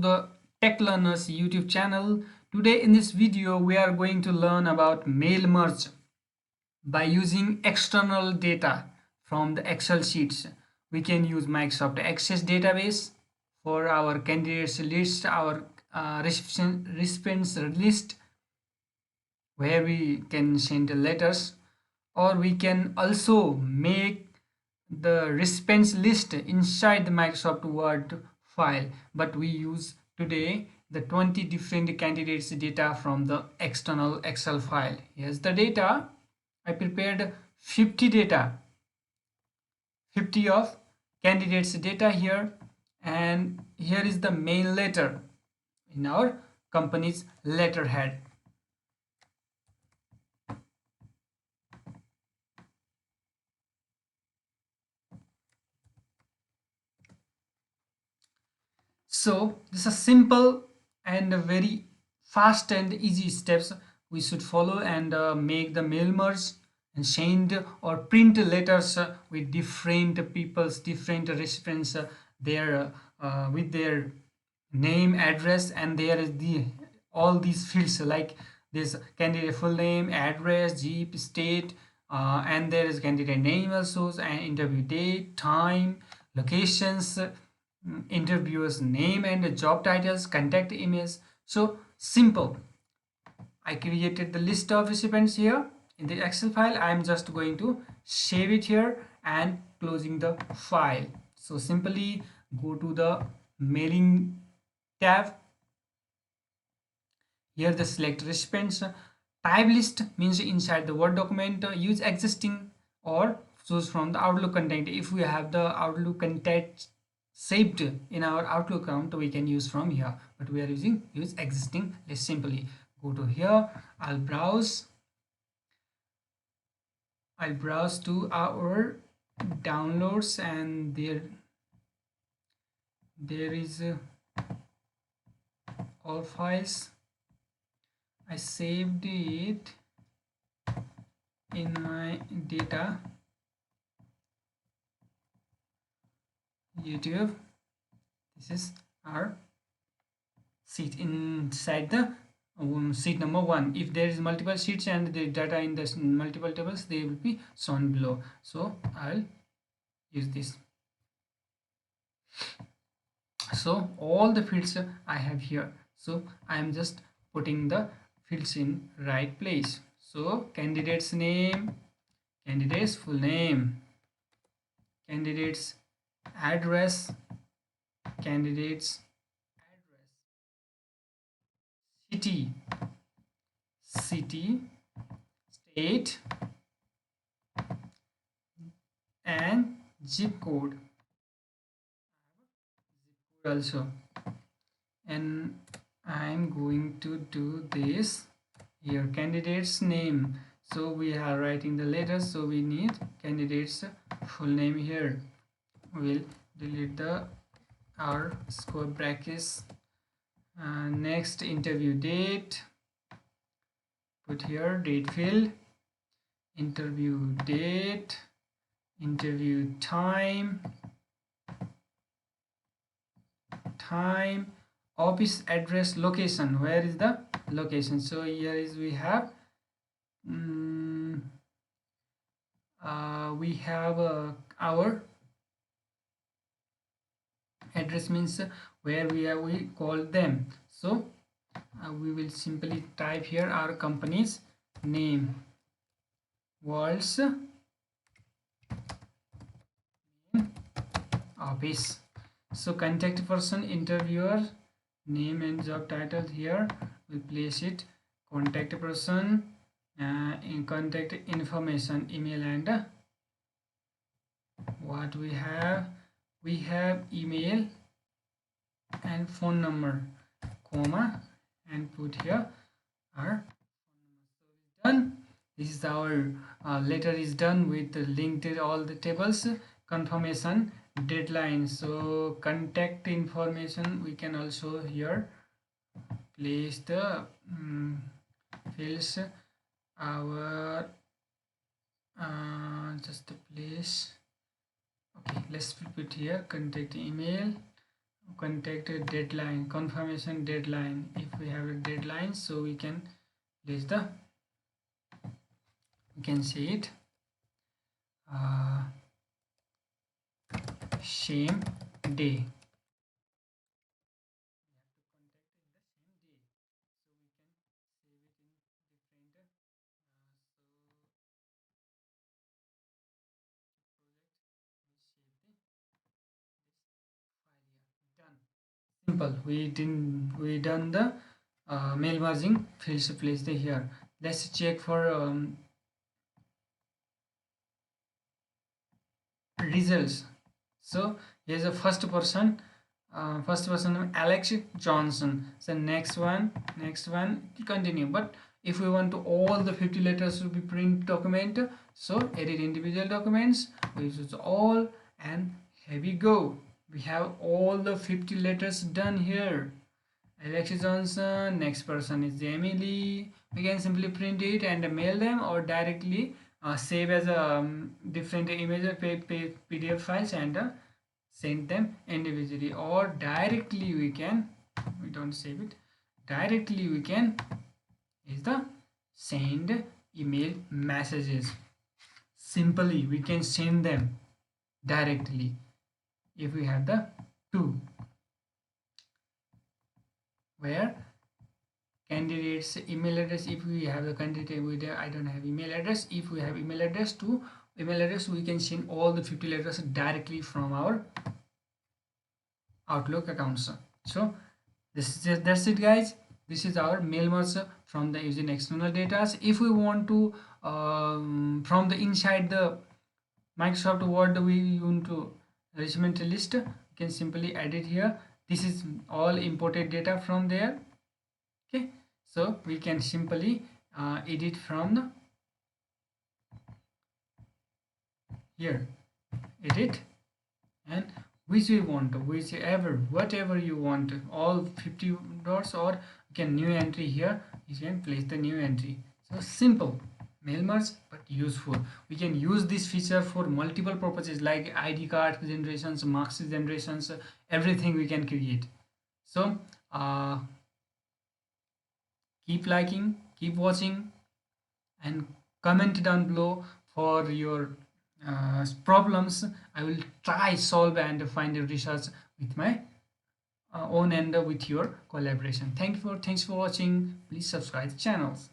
the Tech Learners YouTube channel. Today in this video we are going to learn about mail merge by using external data from the Excel sheets. We can use Microsoft Access database for our candidates list, our recipients list, where we can send the letters, or we can also make the recipients list inside the Microsoft Word file, but we use today the 20 different candidates data from the external Excel file. Here's the data. I prepared 50 data, 50 of candidates data here, and here is the main letter in our company's letterhead. So this is simple and very fast and easy steps we should follow and make the mail merge and send or print letters with different people's different recipients their with their name, address, and there is the all these fields like this candidate full name, address, zip, state, and there is candidate name also, and interview date, time, locations, interviewers name and job titles, contact emails. So simple. I created the list of recipients here in the Excel file. I am just going to save it here and closing the file. So simply go to the mailing tab. Here the select recipients. Type list means inside the Word document, use existing or choose from the Outlook content. If we have the Outlook content saved in our Outlook account, we can use from here, but we are using use existing list. Simply go to here. I'll browse to our downloads, and there is all files. I saved it in my data YouTube. This is our sheet inside the sheet number 1. If there is multiple sheets and the data in the multiple tables, they will be shown below. So I'll use this. So all the fields I have here. So I am just putting the fields in right place. So candidate's name, candidate's full name, candidate's address, candidate's address, city, state, and zip code also. And I'm going to do this here. Candidate's name, so we are writing the letters, so we need candidate's full name here. We'll delete the our square brackets. Next, interview date, put here date field, interview date, interview time, office address, location, where is the location. So here is we have our address means where we call them. So we will simply type here our company's name, world's office. So contact person, interviewer name and job title. Here we place it contact person, in contact information, email, and what we have email and phone number, comma, and put here our phone number. So done. This is our letter is done with linked all the tables. Confirmation, deadline. So contact information, we can also here place the fields our just the place. Okay, let's put here contact email, contact deadline, confirmation deadline. If we have a deadline, so we can place the, we can say it uh, same day. Simple. We done the mail merging fields to place the here. Let's check for results. So here's the first person Alex Johnson. So next one continue. But if we want to all the 50 letters to be print document, so edit individual documents, we choose all, and here we go. We have all the 50 letters done here. Alex Johnson, next person is Emily. We can simply print it and mail them, or directly save as a different image or PDF files and send them individually, or directly we don't save it, directly we can is the send email messages. Simply we can send them directly if we have the two, where candidates email address. If we have the candidate with I don't have email address, if we have email address to email address, we can send all the 50 letters directly from our Outlook accounts. So that's it, guys. This is our mail merge from the using external data. If we want to from the inside the Microsoft Word, we want to recipient list, you can simply add it here. This is all imported data from there. Okay, so we can simply edit from the here, edit, and which we want, whichever, whatever you want, all 50 dots, or you can new entry here, you can place the new entry. So simple mail merge, but useful. We can use this feature for multiple purposes like ID card generations, marks generations, everything we can create. So keep liking, keep watching, and comment down below for your problems. I will try solve and find a research with my own and with your collaboration. Thanks for watching. Please subscribe the channels.